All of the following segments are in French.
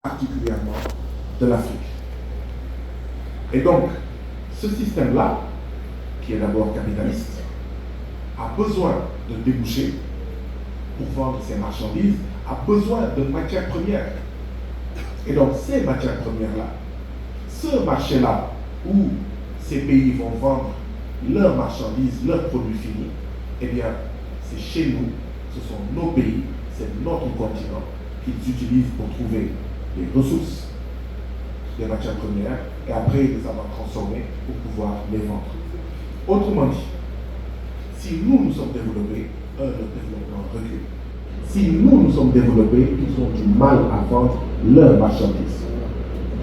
particulièrement de l'Afrique. Et donc, ce système-là, qui est d'abord capitaliste, a besoin de débouchés pour vendre ses marchandises, a besoin de matières premières. Et donc, ces matières premières-là, ce marché-là où ces pays vont vendre leurs marchandises, leurs produits finis, eh bien, c'est chez nous, ce sont nos pays, c'est notre continent qu'ils utilisent pour trouver les ressources, des matières premières, et après les avoir transformées pour pouvoir les vendre. Autrement dit, si nous sommes développés, le développement recule. Si nous sommes développés, ils ont du mal à vendre leurs marchandises.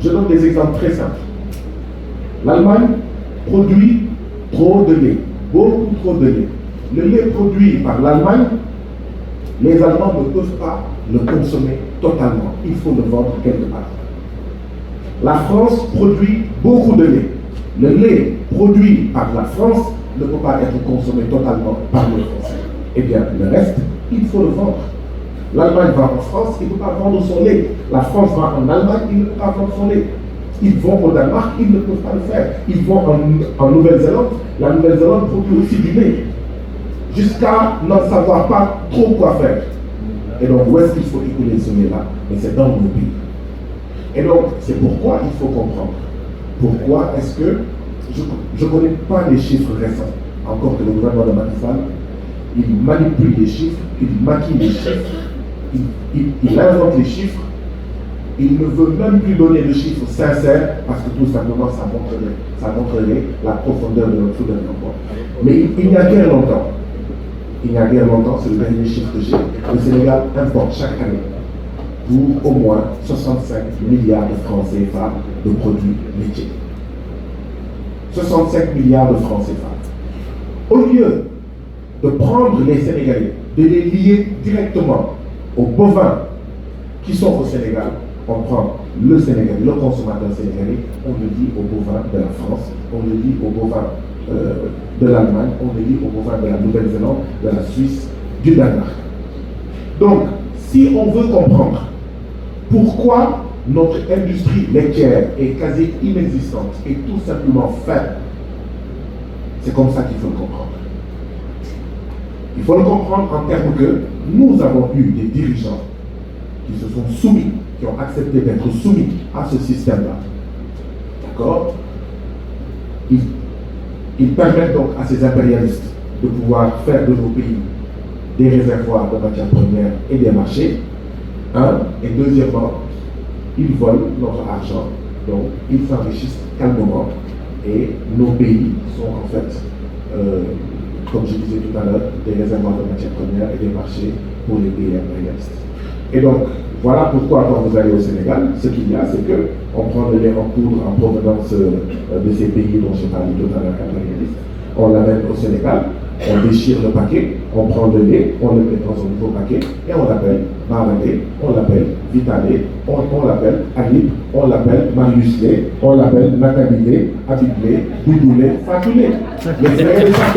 Je donne des exemples très simples. L'Allemagne produit trop de lait, beaucoup trop de lait. Le lait produit par l'Allemagne, les Allemands ne peuvent pas le consommer totalement. Il faut le vendre quelque part. La France produit beaucoup de lait. Le lait produit par la France ne peut pas être consommé totalement par les Français. Eh bien, le reste, il faut le vendre. L'Allemagne va en France, il ne peut pas vendre son lait. La France va en Allemagne, il ne peut pas vendre son lait. Ils vont au Danemark, ils ne peuvent pas le faire. Ils vont en Nouvelle-Zélande, la Nouvelle-Zélande produit aussi du lait. Jusqu'à n'en savoir pas trop quoi faire. Et donc, où est-ce qu'il faut écouler ce lait-là? Mais c'est dans nos pays. Et donc, c'est pourquoi il faut comprendre. Pourquoi est-ce que, je ne connais pas les chiffres récents, encore que le gouvernement de Macky Sall, il manipule les chiffres, il maquille les chiffres, il invente les chiffres, il ne veut même plus donner de chiffres sincères parce que tout simplement ça montrerait la profondeur de notre gouvernement. Mais il n'y a guère longtemps, c'est le dernier chiffre que j'ai, le Sénégal importe chaque année pour au moins 65 milliards de francs CFA de produits laitiers. 65 milliards de francs CFA. Au lieu de prendre les Sénégalais, de les lier directement aux bovins qui sont au Sénégal, on prend le Sénégalais, le consommateur sénégalais, on le dit aux bovins de la France, on le dit aux bovins de l'Allemagne, on le dit aux bovins de la Nouvelle-Zélande, de la Suisse, du Danemark. Donc, si on veut comprendre pourquoi notre industrie laitière est quasi inexistante et tout simplement faible, c'est comme ça qu'il faut le comprendre. Il faut le comprendre en termes que nous avons eu des dirigeants qui se sont soumis, qui ont accepté d'être soumis à ce système-là. D'accord? Ils permettent donc à ces impérialistes de pouvoir faire de nos pays des réservoirs de matières premières et des marchés. Et deuxièmement, ils volent notre argent, donc ils s'enrichissent calmement et nos pays sont en fait, comme je disais tout à l'heure, des réservoirs de matières premières et des marchés pour les pays impérialistes. Et donc, voilà pourquoi quand vous allez au Sénégal, ce qu'il y a, c'est qu'on prend le lait en poudre en provenance de ces pays dont j'ai parlé tout à l'heure, impérialistes, on l'amène au Sénégal, on déchire le paquet, on prend le lait, on le met dans un nouveau paquet et on l'appelle Maradé, on l'appelle Vitalé, on l'appelle Alib, on l'appelle Marius Lait, on l'appelle Nathalie Lait, Habib Lait, Doudou Lait, Fatou Lait. Les Sénégalais savent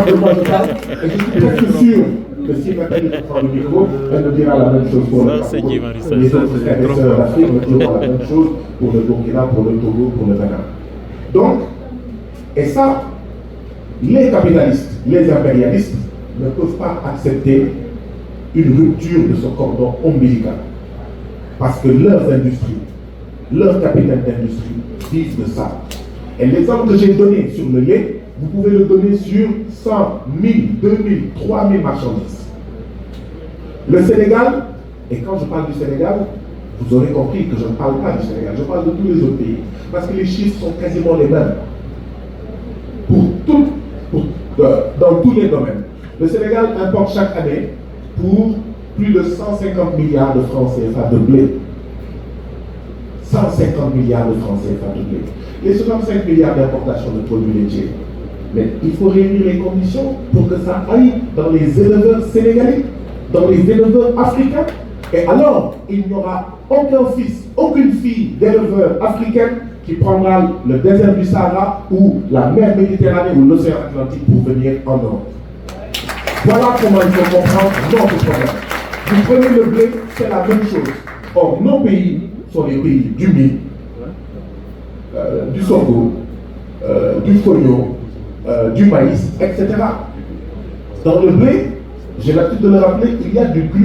de quoi je parle. Et je suis presque sûr que si Nathalie prend le micro, elle nous dira la même chose pour le Cameroun. Les autres frères et sœurs d'Afrique nous diront la même chose pour le Burkina, pour le Togo, pour le Ghana. Donc, et ça, les capitalistes, les impérialistes ne peuvent pas accepter une rupture de ce cordon ombilical. Parce que leurs industries, leurs capitaines d'industrie vivent de ça. Et l'exemple que j'ai donné sur le lait, vous pouvez le donner sur 100, 1000, 2000, 3000 marchandises. Le Sénégal, et quand je parle du Sénégal, vous aurez compris que je ne parle pas du Sénégal, je parle de tous les autres pays. Parce que les chiffres sont quasiment les mêmes. Dans tous les domaines. Le Sénégal importe chaque année pour plus de 150 milliards de francs CFA de blé. 150 milliards de francs CFA de blé. Les 65 milliards d'importation de produits laitiers. Mais il faut réunir les conditions pour que ça aille dans les éleveurs sénégalais, dans les éleveurs africains. Et alors, il n'y aura aucun fils, aucune fille d'éleveur africain qui prendra le désert du Sahara ou la mer Méditerranée ou l'océan Atlantique pour venir en Europe. Voilà comment il faut comprendre notre problème. Vous prenez le blé, c'est la même chose. Or, nos pays sont les pays du mil, du sorgho, du fonio, du maïs, etc. Dans le blé, j'ai l'habitude de le rappeler, il y a du gluten.